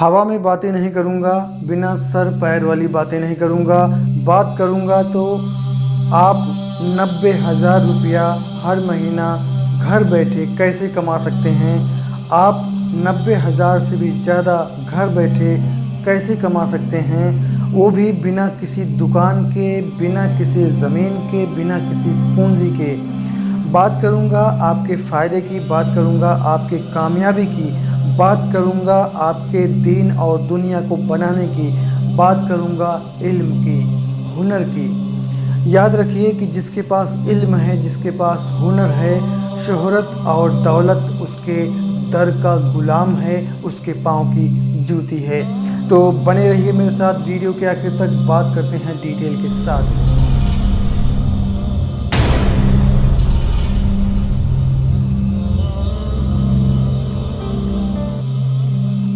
हवा में बातें नहीं करूँगा, बिना सर पैर वाली बातें नहीं करूँगा। बात करूँगा तो आप 90,000 रुपया हर महीना घर बैठे कैसे कमा सकते हैं। आप 90,000 से भी ज़्यादा घर बैठे कैसे कमा सकते हैं, वो भी बिना किसी दुकान के, बिना किसी ज़मीन के, बिना किसी पूंजी के। बात करूँगा आपके फ़ायदे की, बात करूँगा आपके कामयाबी की, बात करूँगा आपके दीन और दुनिया को बनाने की, बात करूँगा इल्म की, हुनर की। याद रखिए कि जिसके पास इल्म है, जिसके पास हुनर है, शोहरत और दौलत उसके दर का गुलाम है, उसके पाँव की जूती है। तो बने रहिए मेरे साथ, वीडियो के आखिर तक बात करते हैं डिटेल के साथ।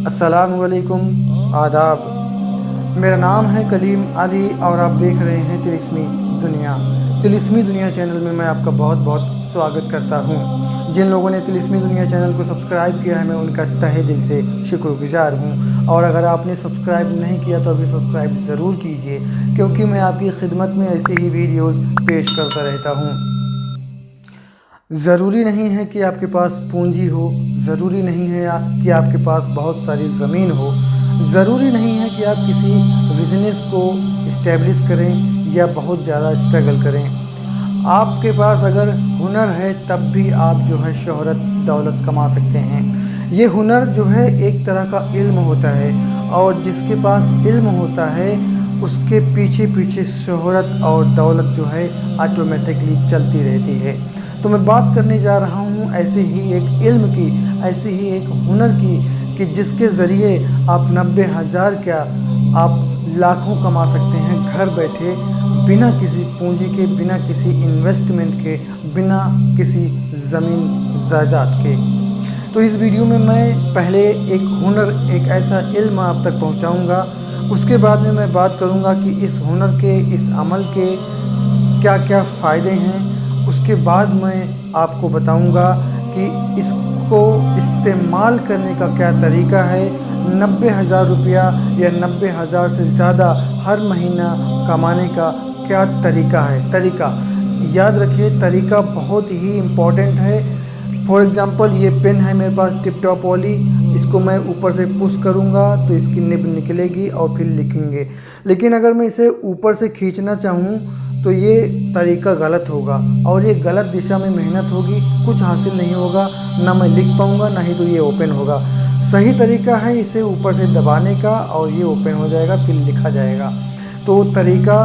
अस्सलामु अलैकुम, आदाब। मेरा नाम है कलीम अली और आप देख रहे हैं तिलिस्मी दुनिया। तिलिस्मी दुनिया चैनल में मैं आपका बहुत बहुत स्वागत करता हूं। जिन लोगों ने तिलिस्मी दुनिया चैनल को सब्सक्राइब किया है, मैं उनका तहे दिल से शुक्रगुजार हूं। और अगर आपने सब्सक्राइब नहीं किया तो अभी सब्सक्राइब ज़रूर कीजिए, क्योंकि मैं आपकी खिदमत में ऐसे ही वीडियोज़ पेश करता रहता हूँ। ज़रूरी नहीं है कि आपके पास पूंजी हो, ज़रूरी नहीं है कि आपके पास बहुत सारी ज़मीन हो, ज़रूरी नहीं है कि आप किसी बिज़नेस को इस्टेब्लिश करें या बहुत ज़्यादा स्ट्रगल करें। आपके पास अगर हुनर है तब भी आप जो है शोहरत दौलत कमा सकते हैं। ये हुनर जो है एक तरह का इल्म होता है, और जिसके पास इल्म होता है उसके पीछे पीछे शोहरत और दौलत जो है ऑटोमेटिकली चलती रहती है। तो मैं बात करने जा रहा हूँ ऐसे ही एक इल्म की, ऐसे ही एक हुनर की, कि जिसके ज़रिए आप 90,000 क्या आप लाखों कमा सकते हैं घर बैठे, बिना किसी पूंजी के, बिना किसी इन्वेस्टमेंट के, बिना किसी ज़मीन जायदाद के। तो इस वीडियो में मैं पहले एक हुनर, एक ऐसा इल्म आप तक पहुँचाऊँगा। उसके बाद में मैं बात करूँगा कि इस हुनर के, इस अमल के क्या क्या फ़ायदे हैं। उसके बाद मैं आपको बताऊंगा कि इसको इस्तेमाल करने का क्या तरीका है। 90,000 रुपया या 90,000 से ज़्यादा हर महीना कमाने का क्या तरीका है। तरीका याद रखिए, तरीका बहुत ही इम्पोर्टेंट है। फॉर एग्ज़ाम्पल, ये पेन है मेरे पास टिप टॉप वाली, इसको मैं ऊपर से पुश करूँगा तो इसकी निब निकलेगी और फिर लिखेंगे। लेकिन अगर मैं इसे ऊपर से खींचना चाहूँ तो ये तरीका गलत होगा, और ये गलत दिशा में मेहनत होगी, कुछ हासिल नहीं होगा, ना मैं लिख पाऊँगा, ना ही तो ये ओपन होगा। सही तरीका है इसे ऊपर से दबाने का, और ये ओपन हो जाएगा, फिर लिखा जाएगा। तो तरीका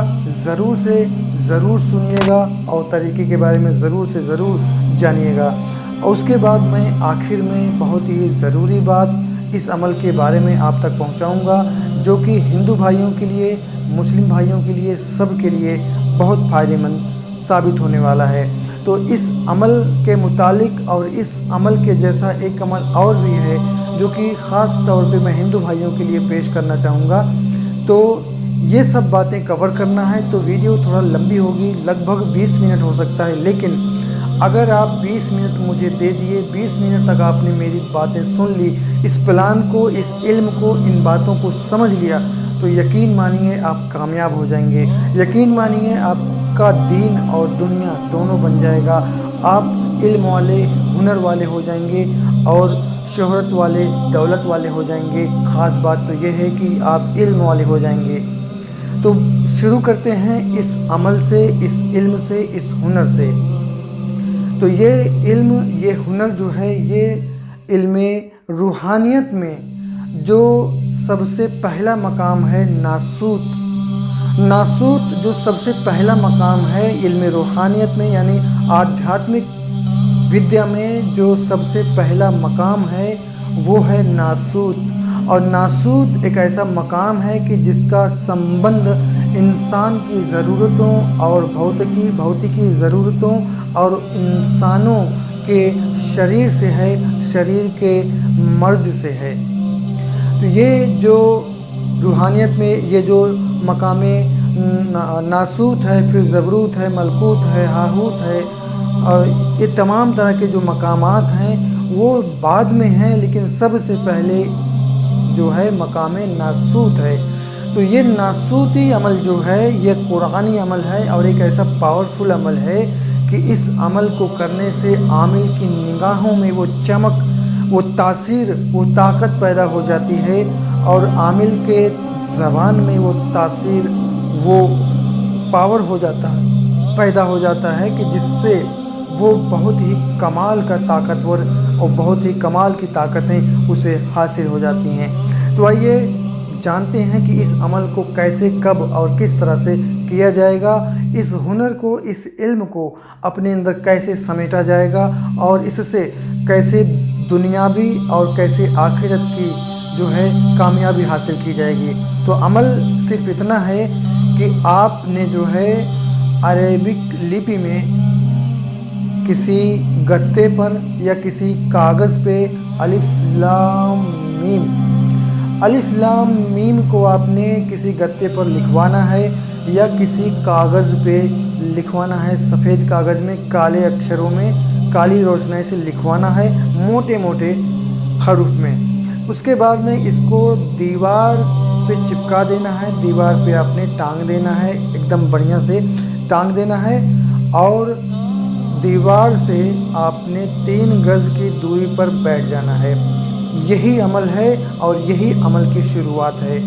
ज़रूर से ज़रूर सुनिएगा और तरीके के बारे में ज़रूर से ज़रूर जानिएगा। और उसके बाद मैं आखिर में बहुत ही ज़रूरी बात इस अमल के बारे में आप तक पहुँचाऊँगा, जो कि हिंदू भाइयों के लिए, मुस्लिम भाइयों के लिए, सब के लिए बहुत फ़ायदेमंद साबित होने वाला है। तो इस अमल के मुतालिक और इस अमल के जैसा एक अमल और भी है, जो कि ख़ास तौर पे मैं हिंदू भाइयों के लिए पेश करना चाहूँगा। तो ये सब बातें कवर करना है, तो वीडियो थोड़ा लंबी होगी, लगभग 20 मिनट हो सकता है। लेकिन अगर आप 20 मिनट मुझे दे दिए, 20 मिनट तक आपने मेरी बातें सुन ली, इस प्लान को, इस इल्म को, इन बातों को समझ लिया, तो यकीन मानिए आप कामयाब हो जाएंगे। यकीन मानिए आपका दीन और दुनिया दोनों बन जाएगा। आप इल्म वाले, हुनर वाले हो जाएंगे और शोहरत वाले, दौलत वाले हो जाएंगे। ख़ास बात तो ये है कि आप इल्म वाले हो जाएंगे। तो शुरू करते हैं इस अमल से, इस इल्म से, इस हुनर से। तो ये इल्म, ये हुनर जो है, ये इल्म रूहानियत में जो सबसे पहला मकाम है, नासूत जो सबसे पहला मकाम है इल्म रूहानियत में, यानी आध्यात्मिक विद्या में जो सबसे पहला मकाम है वो है नासूत। और नासूत एक ऐसा मकाम है कि जिसका संबंध इंसान की ज़रूरतों और भौतिकी ज़रूरतों और इंसानों के शरीर से है, शरीर के मर्ज से है। तो ये जो रूहानियत में ये जो मकामे नासूत है, फिर ज़बरूत है, मलकूत है, हाहूत है, और ये तमाम तरह के जो मकामात हैं वो बाद में हैं, लेकिन सबसे पहले जो है मकाम नासूत है। तो ये नासूती अमल जो है ये कुरानी अमल है और एक ऐसा पावरफुल अमल है कि इस अमल को करने से आमिल की निगाहों में वो चमक, वो तासीर, वो ताकत पैदा हो जाती है और आमिल के ज़बान में वो तासीर, वो पावर हो जाता है, पैदा हो जाता है कि जिससे वो बहुत ही कमाल का ताकतवर और बहुत ही कमाल की ताकतें उसे हासिल हो जाती हैं। तो आइए जानते हैं कि इस अमल को कैसे, कब और किस तरह से किया जाएगा, इस हुनर को, इस इल्म को अपने अंदर कैसे समेटा जाएगा और इससे कैसे दुनियावी और कैसे आखिरत की जो है कामयाबी हासिल की जाएगी। तो अमल सिर्फ इतना है कि आपने जो है अरेबिक लिपि में किसी गत्ते पर या किसी कागज़ पे अलिफ लाम मीम को आपने किसी गत्ते पर लिखवाना है या किसी कागज़ पे लिखवाना है, सफ़ेद कागज़ में काले अक्षरों में काली रोशनाई से लिखवाना है, मोटे मोटे हरूफ में। उसके बाद में इसको दीवार पे चिपका देना है, दीवार पे आपने टांग देना है, एकदम बढ़िया से टांग देना है और दीवार से आपने 3 गज़ की दूरी पर बैठ जाना है। यही अमल है और यही अमल की शुरुआत है।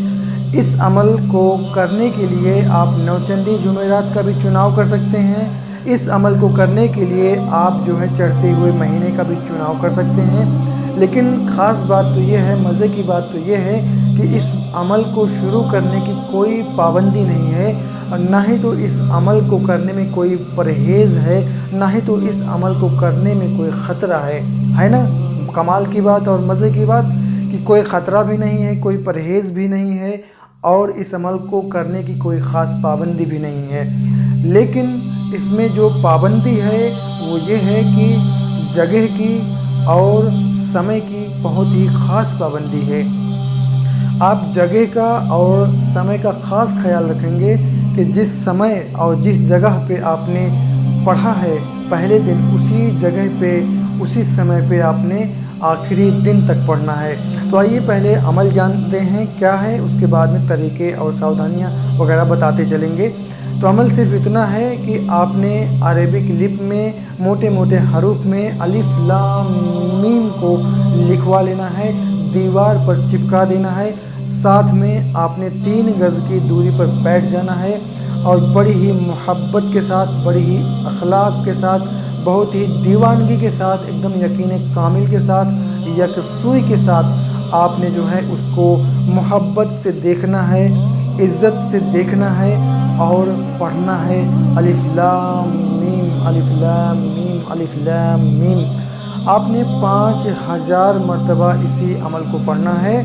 इस अमल को करने के लिए आप नौचंदी जुमेरात का भी चुनाव कर सकते हैं। इस अमल को करने के लिए आप जो है चढ़ते हुए महीने का भी चुनाव कर सकते हैं। लेकिन ख़ास बात तो ये है, मज़े की बात तो ये है कि इस अमल को शुरू करने की कोई पाबंदी नहीं है और ना ही तो इस अमल को करने में कोई परहेज़ है, ना ही तो इस अमल को करने में कोई ख़तरा है ना। कमाल की बात और मज़े की बात कि कोई ख़तरा भी नहीं है, कोई परहेज़ भी नहीं है और इस अमल को करने की कोई ख़ास पाबंदी भी नहीं है। लेकिन इसमें जो पाबंदी है वो ये है कि जगह की और समय की बहुत ही ख़ास पाबंदी है। आप जगह का और समय का ख़ास ख्याल रखेंगे कि जिस समय और जिस जगह पे आपने पढ़ा है पहले दिन, उसी जगह पे उसी समय पे आपने आखिरी दिन तक पढ़ना है। तो आइए पहले अमल जानते हैं क्या है, उसके बाद में तरीके और सावधानियां वगैरह बताते चलेंगे। तो अमल सिर्फ इतना है कि आपने अरेबिक लिप में मोटे मोटे हरूफ में अलिफ लाम मीम को लिखवा लेना है, दीवार पर चिपका देना है, साथ में आपने 3 गज़ की दूरी पर बैठ जाना है और बड़ी ही मोहब्बत के साथ, बड़ी ही अखलाक के साथ, बहुत ही दीवानगी के साथ, एकदम यकीन कामिल के साथ, यकसुई के साथ आपने जो है उसको मोहब्बत से देखना है, इज़्ज़त से देखना है और पढ़ना है अलिफ लाम मीम अलिफ लाम मीम अलिफ लाम मीम। आपने 5000 मरतबा इसी अमल को पढ़ना है।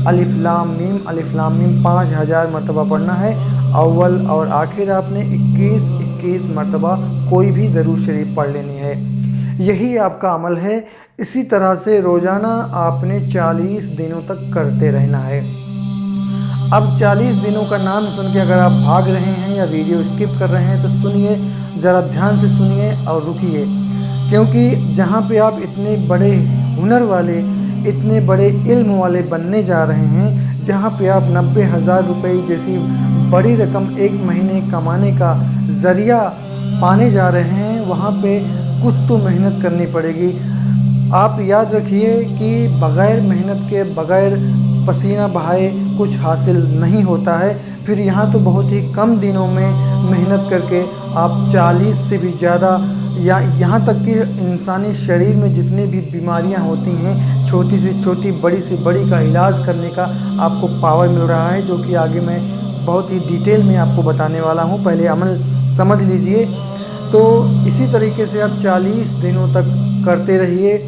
अलिफ लाम मीम 5000 मरतबा पढ़ना है। अव्वल और आखिर आपने 21 मरतबा कोई भी दरूद शरीफ पढ़ लेनी है। यही आपका अमल है। इसी तरह से रोज़ाना आपने 40 दिनों तक करते रहना है। अब 40 दिनों का नाम सुन के अगर आप भाग रहे हैं या वीडियो स्किप कर रहे हैं तो सुनिए, ज़रा ध्यान से सुनिए और रुकिए, क्योंकि जहाँ पे आप इतने बड़े हुनर वाले, इतने बड़े इल्म वाले बनने जा रहे हैं, जहाँ पे आप 90,000 रुपये जैसी बड़ी रकम एक महीने कमाने का ज़रिया पाने जा रहे हैं, वहाँ पे कुछ तो मेहनत करनी पड़ेगी। आप याद रखिए कि बग़ैर मेहनत के, बग़ैर पसीना बहाए कुछ हासिल नहीं होता है। फिर यहाँ तो बहुत ही कम दिनों में मेहनत करके आप 40 से भी ज़्यादा, या यहाँ तक कि इंसानी शरीर में जितनी भी बीमारियाँ होती हैं, छोटी से छोटी, बड़ी से बड़ी का इलाज करने का आपको पावर मिल रहा है, जो कि आगे मैं बहुत ही डिटेल में आपको बताने वाला हूँ। पहले अमल समझ लीजिए। तो इसी तरीके से आप 40 दिनों तक करते रहिए।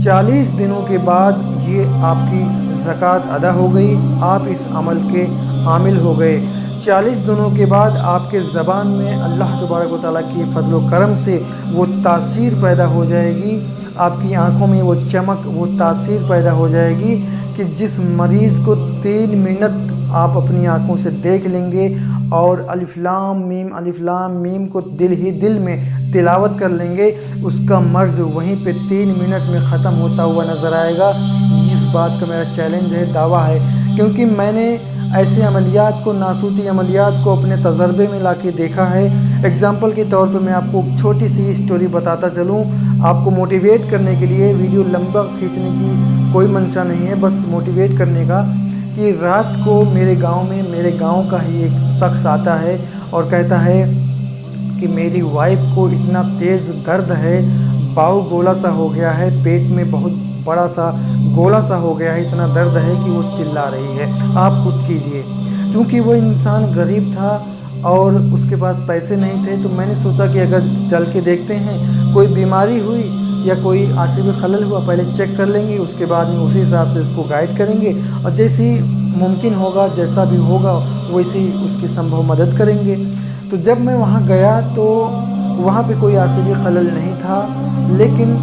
40 दिनों के बाद ये आपकी ज़कात अदा हो गई, आप इस अमल के आमिल हो गए। 40 दिनों के बाद आपके ज़बान में अल्लाह तबारक व तआला की फजल व करम से वो तासीर पैदा हो जाएगी, आपकी आँखों में वो चमक, वो तासीर पैदा हो जाएगी कि जिस मरीज़ को 3 मिनट आप अपनी आँखों से देख लेंगे और अलिफ लाम मीम को दिल ही दिल में तिलावत कर लेंगे, उसका मर्ज़ वहीं पे 3 मिनट में ख़त्म होता हुआ नज़र आएगा। इस बात का मेरा चैलेंज है, दावा है क्योंकि मैंने ऐसे अमलियात को, नासूती अमलियात को अपने तजर्बे में लाके देखा है। एग्ज़ाम्पल के तौर पे मैं आपको छोटी सी स्टोरी बताता चलूँ, आपको मोटिवेट करने के लिए। वीडियो लंबा खींचने की कोई मंशा नहीं है, बस मोटिवेट करने का। कि रात को मेरे गांव का ही एक शख्स आता है और कहता है कि मेरी वाइफ को इतना तेज़ दर्द है, बाहु गोला सा हो गया है, पेट में बहुत बड़ा सा गोला सा हो गया है, इतना दर्द है कि वो चिल्ला रही है, आप कुछ कीजिए। क्योंकि वो इंसान गरीब था और उसके पास पैसे नहीं थे, तो मैंने सोचा कि अगर चल के देखते हैं, कोई बीमारी हुई या कोई आसिबी खलल हुआ, पहले चेक कर लेंगे, उसके बाद में उसी हिसाब से उसको गाइड करेंगे और जैसी मुमकिन होगा, जैसा भी होगा वैसी उसकी संभव मदद करेंगे। तो जब मैं वहाँ गया तो वहाँ पे कोई आसिबी खलल नहीं था, लेकिन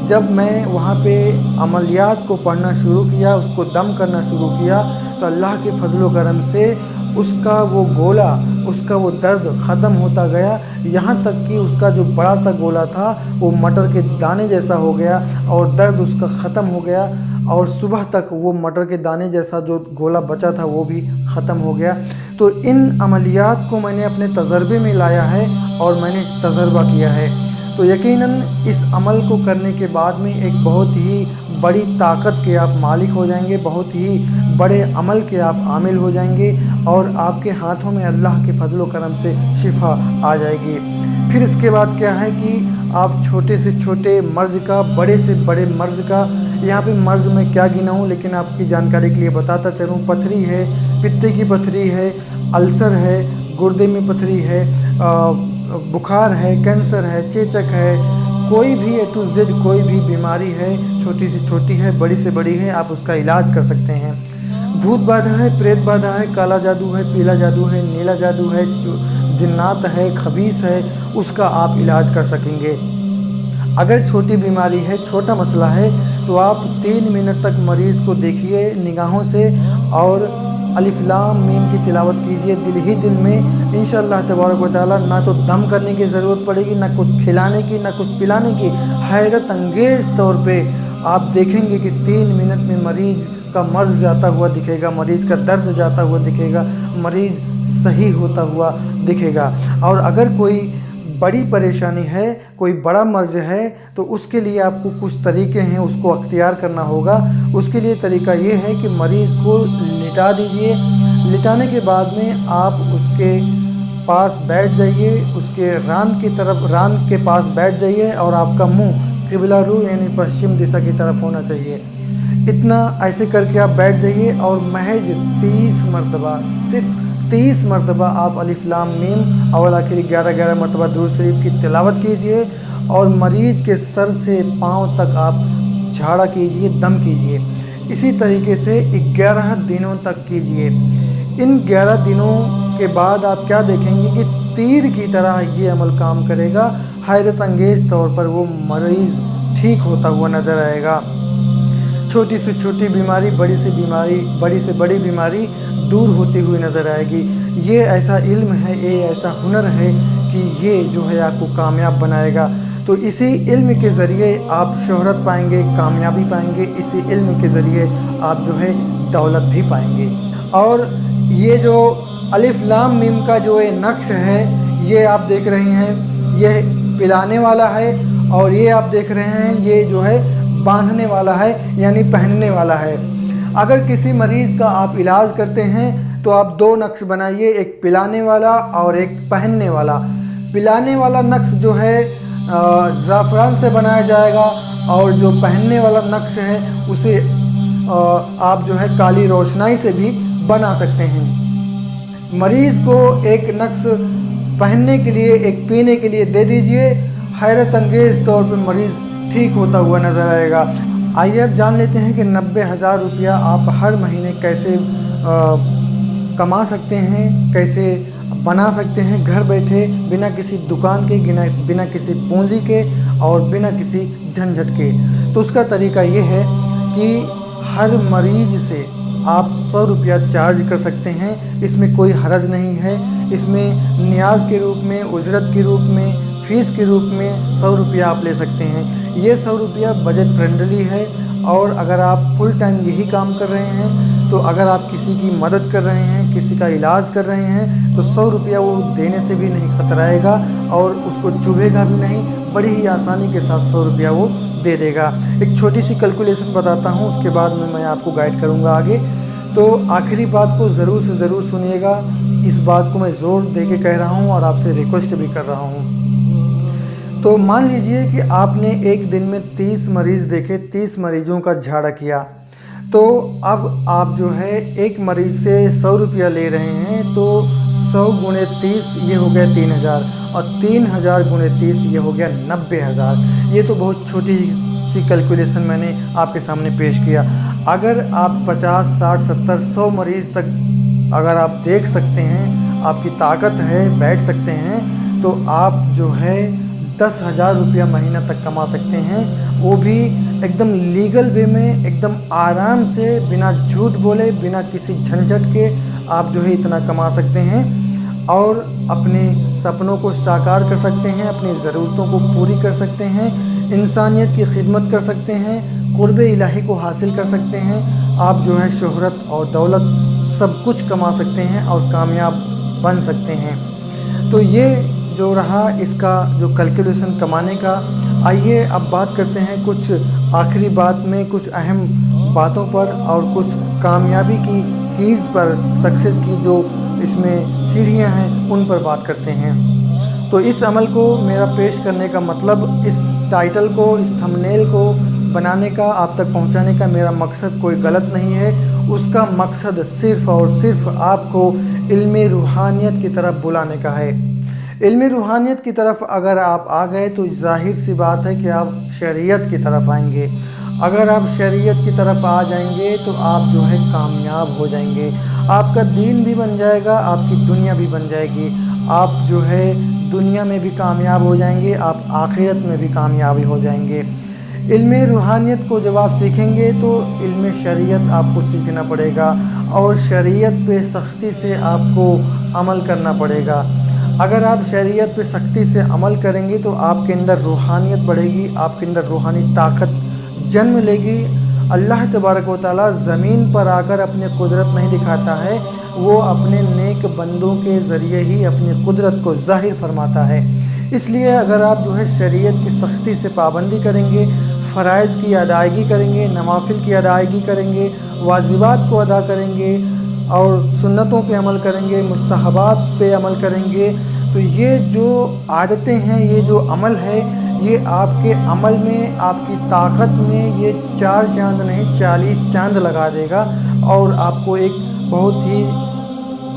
जब मैं वहाँ पे अमलियात को पढ़ना शुरू किया, उसको दम करना शुरू किया, तो अल्लाह के फजल करम से उसका वो गोला, उसका वो दर्द ख़त्म होता गया। यहाँ तक कि उसका जो बड़ा सा गोला था वो मटर के दाने जैसा हो गया और दर्द उसका ख़त्म हो गया, और सुबह तक वो मटर के दाने जैसा जो गोला बचा था वो भी ख़त्म हो गया। तो इन अमलियात को मैंने अपने तजर्बे में लाया है और मैंने तजर्बा किया है। तो यकीनन इस अमल को करने के बाद में एक बहुत ही बड़ी ताकत के आप मालिक हो जाएंगे, बहुत ही बड़े अमल के आप आमिल हो जाएंगे और आपके हाथों में अल्लाह के फजल करम से शिफा आ जाएगी। फिर इसके बाद क्या है कि आप छोटे से छोटे मर्ज़ का, बड़े से बड़े मर्ज़ का, यहाँ पे मर्ज़ में क्या गिनाऊँ, लेकिन आपकी जानकारी के लिए बताता चलूँ। पथरी है, पित्ते की पथरी है, अल्सर है, गुर्दे में पथरी है, बुखार है, कैंसर है, चेचक है, कोई भी A to Z कोई भी बीमारी है, छोटी से छोटी है, बड़ी से बड़ी है, आप उसका इलाज कर सकते हैं। भूत बाधा है, प्रेत बाधा है, काला जादू है, पीला जादू है, नीला जादू है, जिन्नात है, खबीस है, उसका आप इलाज कर सकेंगे। अगर छोटी बीमारी है, छोटा मसला है, तो आप 3 मिनट तक मरीज़ को देखिए निगाहों से और अलिफ लाम मीम की तिलावत कीजिए दिल ही दिल में। इंशाअल्लाह तबारक व तआला ना तो दम करने की ज़रूरत पड़ेगी, ना कुछ खिलाने की, ना कुछ पिलाने की। हैरत अंगेज़ तौर पे आप देखेंगे कि 3 मिनट में मरीज़ का मर्ज़ जाता हुआ दिखेगा, मरीज़ का दर्द जाता हुआ दिखेगा, मरीज़ सही होता हुआ दिखेगा। और अगर कोई बड़ी परेशानी है, कोई बड़ा मर्ज़ है, तो उसके लिए आपको कुछ तरीके हैं, उसको अख्तियार करना होगा। उसके लिए तरीका ये है कि मरीज़ को लिटा दीजिए। लिटाने के बाद में आप उसके पास बैठ जाइए, उसके रान के पास बैठ जाइए और आपका मुंह क़िबला रू यानी पश्चिम दिशा की तरफ होना चाहिए। इतना ऐसे करके आप बैठ जाइए और महज 30 मरतबा, सिर्फ 30 मरतबा आप अलिफ लाम मीम अव्वल आखिर 11-11 मरतबा दुरूद शरीफ की तिलावत कीजिए और मरीज़ के सर से पाँव तक आप झाड़ा कीजिए, दम कीजिए। इसी तरीके से 11 दिनों तक कीजिए। इन 11 दिनों के बाद आप क्या देखेंगे कि तीर की तरह ये अमल काम करेगा। हैरत अंगेज़ तौर पर वो मरीज़ ठीक होता हुआ नज़र आएगा। छोटी से छोटी बीमारी, बड़ी से बड़ी बीमारी दूर होती हुई नज़र आएगी। ये ऐसा इल्म है, ये ऐसा हुनर है कि ये जो है आपको कामयाब बनाएगा। तो इसी इल्म के ज़रिए आप शोहरत पाएंगे, कामयाबी पाएंगे। इसी इल्म के ज़रिए आप जो है दौलत भी पाएंगे। और ये जो अलिफ लाम मीम का जो ये नक्श है, ये आप देख रहे हैं, ये पिलाने वाला है, और ये आप देख रहे हैं ये जो है बांधने वाला है यानी पहनने वाला है। अगर किसी मरीज़ का आप इलाज करते हैं तो आप 2 नक्श बनाइए, एक पिलाने वाला और एक पहनने वाला। पिलाने वाला नक्श जो है ज़ाफ़रान से बनाया जाएगा और जो पहनने वाला नक्श है उसे आप जो है काली रोशनाई से भी बना सकते हैं। मरीज़ को एक नक्श पहनने के लिए, एक पीने के लिए दे दीजिए। हैरत अंगेज़ तौर पर मरीज़ ठीक होता हुआ नज़र आएगा। आइए अब जान लेते हैं कि 90,000 रुपया आप हर महीने कैसे कमा सकते हैं, कैसे बना सकते हैं घर बैठे, बिना किसी दुकान के, बिना किसी पूंजी के और बिना किसी झंझट के। तो उसका तरीका ये है कि हर मरीज़ से आप 100 रुपया चार्ज कर सकते हैं। इसमें कोई हरज नहीं है। इसमें नियाज के रूप में, उजरत के रूप में, फ़ीस के रूप में 100 रुपया आप ले सकते हैं। ये 100 रुपया बजट फ्रेंडली है। और अगर आप फुल टाइम यही काम कर रहे हैं, तो अगर आप किसी की मदद कर रहे हैं, किसी का इलाज कर रहे हैं, तो 100 रुपया वो देने से भी नहीं खतराएगा और उसको चुभेगा भी नहीं, बड़ी ही आसानी के साथ 100 रुपया वो दे देगा। एक छोटी सी कैलकुलेशन बताता हूँ, उसके बाद में मैं आपको गाइड करूँगा आगे। तो आखिरी बात को ज़रूर से ज़रूर सुनिएगा, इस बात को मैं ज़ोर दे के कह रहा हूँ और आपसे रिक्वेस्ट भी कर रहा हूँ। तो मान लीजिए कि आपने एक दिन में 30 मरीज़ देखे, 30 मरीज़ों का झाड़ा किया, तो अब आप जो है एक मरीज़ से 100 रुपया ले रहे हैं, तो 100 गुणे 30 ये हो गया 3000, और 3000 गुणे 30 ये हो गया 90,000। ये तो बहुत छोटी सी कैलकुलेशन मैंने आपके सामने पेश किया। अगर आप 50, 60, 70, 100 मरीज़ तक अगर आप देख सकते हैं, आपकी ताकत है, बैठ सकते हैं, तो आप जो है 10,000 रुपया महीना तक कमा सकते हैं, वो भी एकदम लीगल वे में, एकदम आराम से, बिना झूठ बोले, बिना किसी झंझट के आप जो है इतना कमा सकते हैं और अपने सपनों को साकार कर सकते हैं, अपनी ज़रूरतों को पूरी कर सकते हैं, इंसानियत की खिदमत कर सकते हैं, क़ुर्ब इलाही को हासिल कर सकते हैं। आप जो है शोहरत और दौलत सब कुछ कमा सकते हैं और कामयाब बन सकते हैं। तो ये जो रहा इसका जो कैलकुलेशन कमाने का। आइए अब बात करते हैं कुछ आखिरी बात में कुछ अहम बातों पर और कुछ कामयाबी की कीज़ पर, सक्सेस की जो इसमें सीढ़ियां हैं उन पर बात करते हैं। तो इस अमल को मेरा पेश करने का मतलब, इस टाइटल को, इस थंबनेल को बनाने का, आप तक पहुंचाने का मेरा मकसद कोई गलत नहीं है। उसका मकसद सिर्फ़ और सिर्फ आपको इल्म रूहानियत की तरफ बुलाने का है। इल्म रूहानियत की तरफ अगर आप आ गए तो ज़ाहिर सी बात है कि आप शरीयत की तरफ आएंगे। अगर आप शरीयत की तरफ आ जाएंगे तो आप जो है कामयाब हो जाएंगे। आपका दीन भी बन जाएगा, आपकी दुनिया भी बन जाएगी। आप जो है दुनिया में भी कामयाब हो जाएंगे, आप आखिरत में भी कामयाबी हो जाएंगे। इल्म रूहानियत को जब आप सीखेंगे तो इल्म शरीयत आपको सीखना पड़ेगा और शरीयत पे सख्ती से आपको अमल करना पड़ेगा। अगर आप शरीयत पे सख्ती से अमल करेंगे तो आपके अंदर रूहानियत बढ़ेगी, आपके अंदर रूहानी ताकत जन्म लेगी। अल्लाह तबारक व तआला ज़मीन पर आकर अपनी कुदरत नहीं दिखाता है, वो अपने नेक बंदों के ज़रिए ही अपनी कुदरत को ज़ाहिर फरमाता है। इसलिए अगर आप जो है शरीयत की सख्ती से पाबंदी करेंगे, फ़राइज़ की अदायगी करेंगे, नवाफिल की अदायगी करेंगे, वाजिबात को अदा करेंगे और सुन्नतों पे अमल करेंगे, मुस्तहबात पे अमल करेंगे, तो ये जो आदतें हैं, ये जो अमल है, ये आपके अमल में, आपकी ताकत में ये 4 चांद नहीं 40 चांद लगा देगा और आपको एक बहुत ही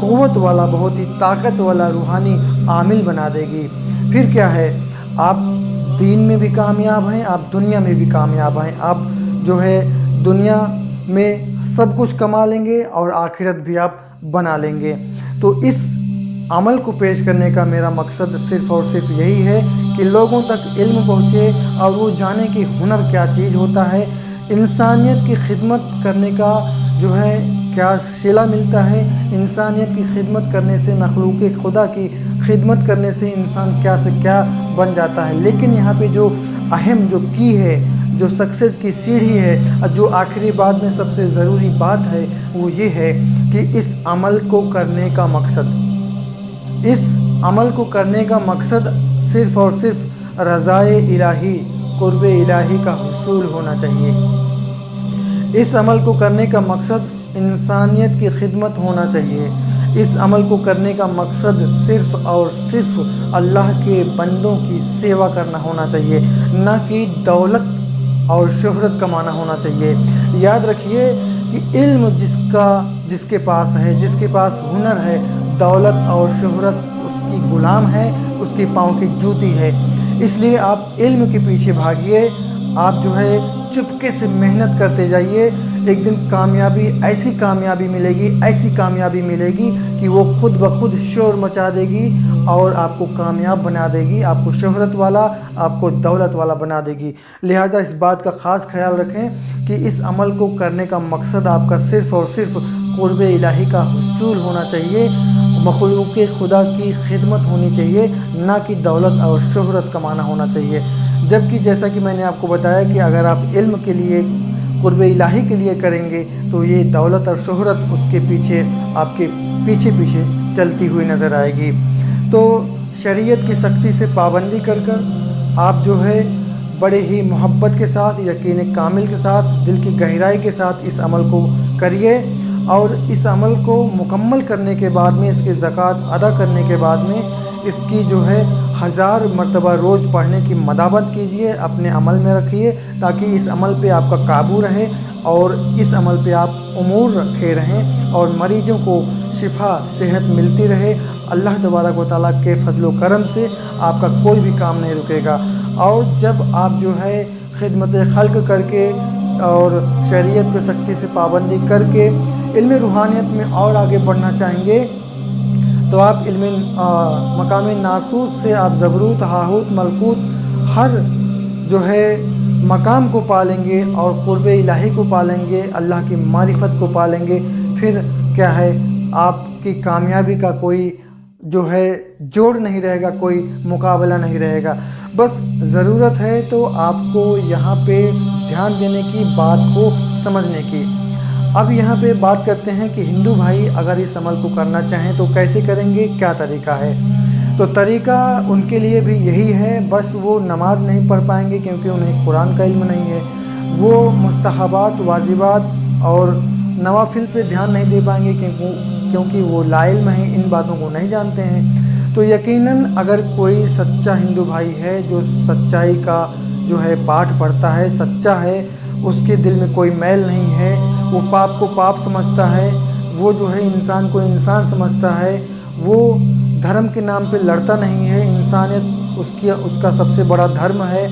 क़ुव्वत वाला, बहुत ही ताकत वाला रूहानी आमिल बना देगी। फिर क्या है, आप दीन में भी कामयाब हैं, आप दुनिया में भी कामयाब हैं। आप जो है दुनिया में सब कुछ कमा लेंगे और आखिरत भी आप बना लेंगे। तो इस अमल को पेश करने का मेरा मकसद सिर्फ़ और सिर्फ यही है कि लोगों तक इल्म पहुँचे और वो जाने कि हुनर क्या चीज़ होता है, इंसानियत की खिदमत करने का जो है क्या सिला मिलता है, इंसानियत की खिदमत करने से, मखलूक़ खुदा की खिदमत करने से इंसान क्या से क्या बन जाता है। लेकिन यहाँ पे जो अहम जो की है, जो सक्सेस की सीढ़ी है, जो आखिरी बात में सबसे ज़रूरी बात है, वो ये है कि इस अमल को करने का मकसद, इस अमल को करने का मकसद सिर्फ़ और सिर्फ रज़ाए इलाही, क़ुर्ब इलाही का हुसूल होना चाहिए। इस अमल को करने का मकसद इंसानियत की खिदमत होना चाहिए। इस अमल को करने का मकसद सिर्फ़ और सिर्फ अल्लाह के बंदों की सेवा करना होना चाहिए, ना कि दौलत और शोहरत कमाना होना चाहिए। याद रखिए कि इल्म जिसके पास है, जिसके पास हुनर है, दौलत और शोहरत उसकी ग़ुलाम है, उसकी पाँव की जूती है। इसलिए आप इल्म के पीछे भागिए, आप जो है चुपके से मेहनत करते जाइए। एक दिन कामयाबी, ऐसी कामयाबी मिलेगी, ऐसी कामयाबी मिलेगी कि वो खुद ब खुद शोर मचा देगी और आपको कामयाब बना देगी, आपको शोहरत वाला, आपको दौलत वाला बना देगी। लिहाजा इस बात का ख़ास ख्याल रखें कि इस अमल को करने का मकसद आपका सिर्फ़ और सिर्फ क़ुर्ब इलाही का हुसूल होना चाहिए, मखलूक़ खुदा की खिदमत होनी चाहिए, ना कि दौलत और शोहरत कमाना होना चाहिए। जबकि जैसा कि मैंने आपको बताया कि अगर आप इल्म के लिए, क़ुर्ब इलाही के लिए करेंगे तो ये दौलत और शोहरत उसके पीछे, आपके पीछे पीछे चलती हुई नज़र आएगी। तो शरीयत की सख्ती से पाबंदी कर आप जो है बड़े ही मोहब्बत के साथ, यकीन कामिल के साथ, दिल की गहराई के साथ इस अमल को करिए, और इस अमल को मुकम्मल करने के बाद में, इसकी ज़कात अदा करने के बाद में, इसकी जो है 1000 मरतबा रोज़ पढ़ने की मदावत कीजिए, अपने अमल में रखिए, ताकि इस अमल पे आपका काबू रहे और इस अमल पे आप उमूर रखे रहें और मरीज़ों को शिफा, सेहत मिलती रहे। अल्लाह तबारक व तआला के फजलो करम से आपका कोई भी काम नहीं रुकेगा। और जब आप जो है खिदमत खल्क करके और शरीयत पे सख्ती से पाबंदी करके इल्म रूहानियत में और आगे बढ़ना चाहेंगे, तो आप इल्म मकाम नासूत से आप ज़बरूत, हाहूत, मलकूत हर जो है मकाम को पालेंगे और क़ुर्ब इलाही को पालेंगे, अल्लाह की मारिफत को पालेंगे। फिर क्या है, आपकी कामयाबी का कोई जो है जोड़ नहीं रहेगा, कोई मुकाबला नहीं रहेगा। बस ज़रूरत है तो आपको यहाँ पे ध्यान देने की, बात को समझने की। अब यहाँ पे बात करते हैं कि हिंदू भाई अगर इस अमल को करना चाहें तो कैसे करेंगे, क्या तरीका है। तो तरीका उनके लिए भी यही है, बस वो नमाज नहीं पढ़ पाएंगे क्योंकि उन्हें कुरान का इल्म नहीं है। वो मुस्तहबात, वाजिबात और नवाफिल पे ध्यान नहीं दे पाएंगे क्योंकि वो लाइल्म हैं, इन बातों को नहीं जानते हैं। तो यकीनन अगर कोई सच्चा हिंदू भाई है जो सच्चाई का जो है पाठ पढ़ता है, सच्चा है, उसके दिल में कोई मैल नहीं है, वो पाप को पाप समझता है, वो जो है इंसान को इंसान समझता है, वो धर्म के नाम पे लड़ता नहीं है, इंसानियत उसका सबसे बड़ा धर्म है,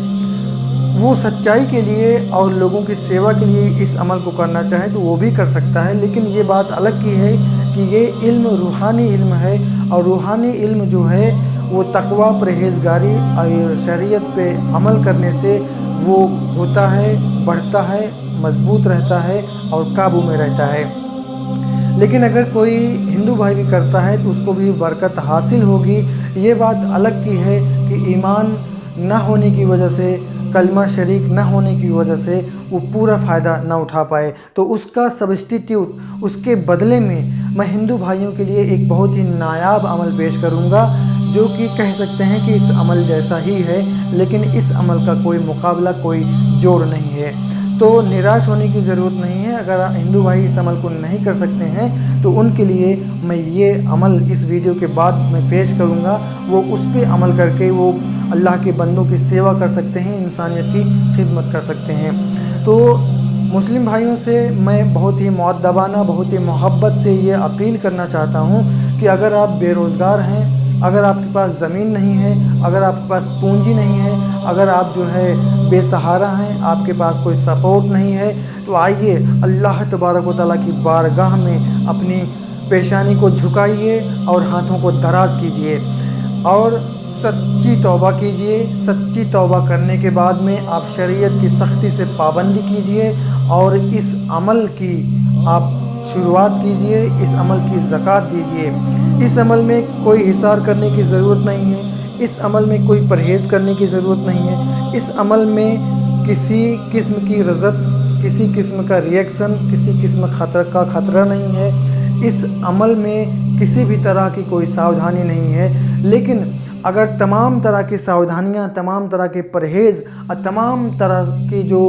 वो सच्चाई के लिए और लोगों की सेवा के लिए इस अमल को करना चाहे तो वो भी कर सकता है। लेकिन ये बात अलग की है कि ये इल्म रूहानी इल्म है, और रूहानी इल्म जो है वो तकवा, परहेज़गारी और शरीयत पे अमल करने से वो होता है, बढ़ता है, मजबूत रहता है और काबू में रहता है। लेकिन अगर कोई हिंदू भाई भी करता है तो उसको भी बरकत हासिल होगी। ये बात अलग की है कि ईमान न होने की वजह से, कलमा शरीक न होने की वजह से वो पूरा फ़ायदा न उठा पाए, तो उसका सब्स्टिट्यूट, उसके बदले में मैं हिंदू भाइयों के लिए एक बहुत ही नायाब अमल पेश करूँगा, जो कि कह सकते हैं कि इस अमल जैसा ही है, लेकिन इस अमल का कोई मुकाबला, कोई जोड़ नहीं है। तो निराश होने की ज़रूरत नहीं है। अगर हिंदू भाई इस अमल को नहीं कर सकते हैं तो उनके लिए मैं ये अमल इस वीडियो के बाद मैं पेश करूँगा, वो उस पर अमल करके वो अल्लाह के बंदों की सेवा कर सकते हैं, इंसानियत की खिदमत कर सकते हैं। तो मुस्लिम भाइयों से मैं बहुत ही मुअद्दबाना, बहुत ही मोहब्बत से ये अपील करना चाहता हूँ कि अगर आप बेरोज़गार हैं, अगर आपके पास ज़मीन नहीं है, अगर आपके पास पूंजी नहीं है, अगर आप जो है बेसहारा हैं, आपके पास कोई सपोर्ट नहीं है, तो आइए अल्लाह तबारक व तआला की बारगाह में अपनी पेशानी को झुकाइए और हाथों को दराज़ कीजिए और सच्ची तौबा कीजिए। सच्ची तौबा करने के बाद में आप शरीयत की सख्ती से पाबंदी कीजिए और इस अमल की आप शुरुआत कीजिए, इस अमल की ज़कात दीजिए। इस अमल में कोई हिसार करने की ज़रूरत नहीं है, इस अमल में कोई परहेज़ करने की ज़रूरत नहीं है, इस अमल में किसी किस्म की रज़त, किसी किस्म का रिएक्शन, किसी किस्म का खतरा नहीं है। इस अमल में किसी भी तरह की कोई सावधानी नहीं है। लेकिन अगर तमाम तरह की सावधानियाँ, तमाम तरह के परहेज़ और तमाम तरह की जो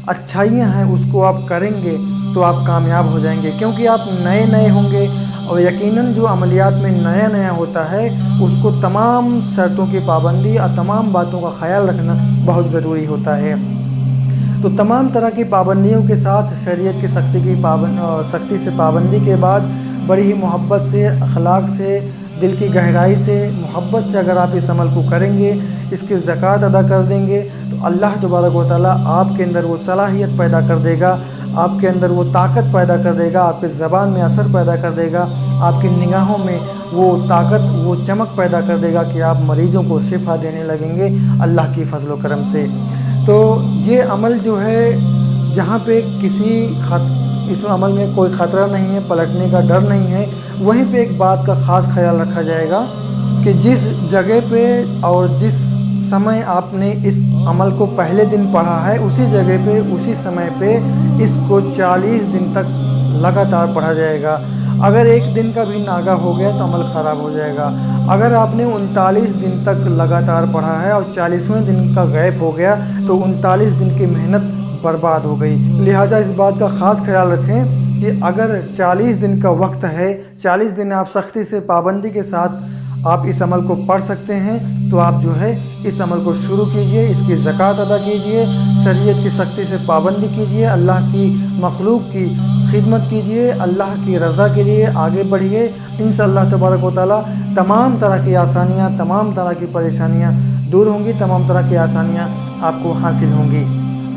अच्छाइयाँ हैं उसको आप करेंगे तो आप कामयाब हो जाएंगे, क्योंकि आप नए होंगे और यकीनन जो अमलियात में नया होता है उसको तमाम शर्तों की पाबंदी और तमाम बातों का ख्याल रखना बहुत ज़रूरी होता है। तो तमाम तरह की पाबंदियों के साथ शरीयत की सख्ती से पाबंदी के बाद बड़ी ही मोहब्बत से, अखलाक से, दिल की गहराई से, मोहब्बत से अगर आप इस अमल को करेंगे, इसकी ज़कात अदा कर देंगे, तो अल्लाह तबारक व तआला आपके अंदर वो सलाहियत पैदा कर देगा, आपके अंदर वो ताकत पैदा कर देगा, आपके ज़बान में असर पैदा कर देगा, आपकी निगाहों में वो ताकत, वो चमक पैदा कर देगा कि आप मरीज़ों को शिफा देने लगेंगे अल्लाह की फजल व करम से। तो ये अमल जो है, जहाँ पे इस अमल में कोई ख़तरा नहीं है, पलटने का डर नहीं है, वहीं पे एक बात का ख़ास ख्याल रखा जाएगा कि जिस जगह पे और जिस समय आपने इस अमल को पहले दिन पढ़ा है, उसी जगह पे उसी समय पे इसको 40 दिन तक लगातार पढ़ा जाएगा। अगर एक दिन का भी नागा हो गया तो अमल ख़राब हो जाएगा। अगर आपने 39 दिन तक लगातार पढ़ा है और 40वें दिन का गैप हो गया तो 39 दिन की मेहनत बर्बाद हो गई। लिहाजा इस बात का ख़ास ख्याल रखें कि अगर 40 दिन का वक्त है, 40 दिन आप सख्ती से पाबंदी के साथ आप इस अमल को पढ़ सकते हैं, तो आप जो है इस अमल को शुरू कीजिए, इसकी ज़कात अदा कीजिए, शरीयत की सख्ती से पाबंदी कीजिए, अल्लाह की मखलूक की खिदमत कीजिए, अल्लाह की रज़ा के लिए आगे बढ़िए। इंशाअल्लाह तबारक व तआला तमाम तरह की आसानियाँ, तमाम तरह की परेशानियाँ दूर होंगी, तमाम तरह की आसानियाँ आपको हासिल होंगी।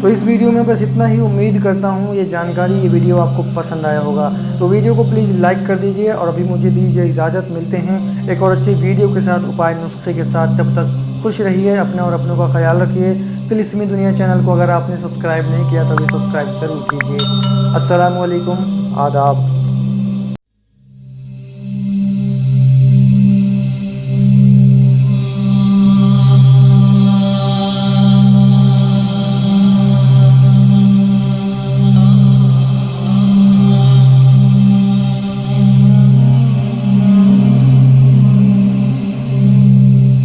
तो इस वीडियो में बस इतना ही। उम्मीद करता हूँ ये जानकारी, ये वीडियो आपको पसंद आया होगा। तो वीडियो को प्लीज़ लाइक कर दीजिए और अभी मुझे दीजिए इजाज़त। मिलते हैं एक और अच्छी वीडियो के साथ, उपाय नुस्खे के साथ। तब तक खुश रहिए, अपने और अपनों का ख्याल रखिए। तिलिस्मी दुनिया चैनल को अगर आपने सब्सक्राइब नहीं किया तो अभी सब्सक्राइब ज़रूर कीजिए। अस्सलामु अलैकुम, आदाब।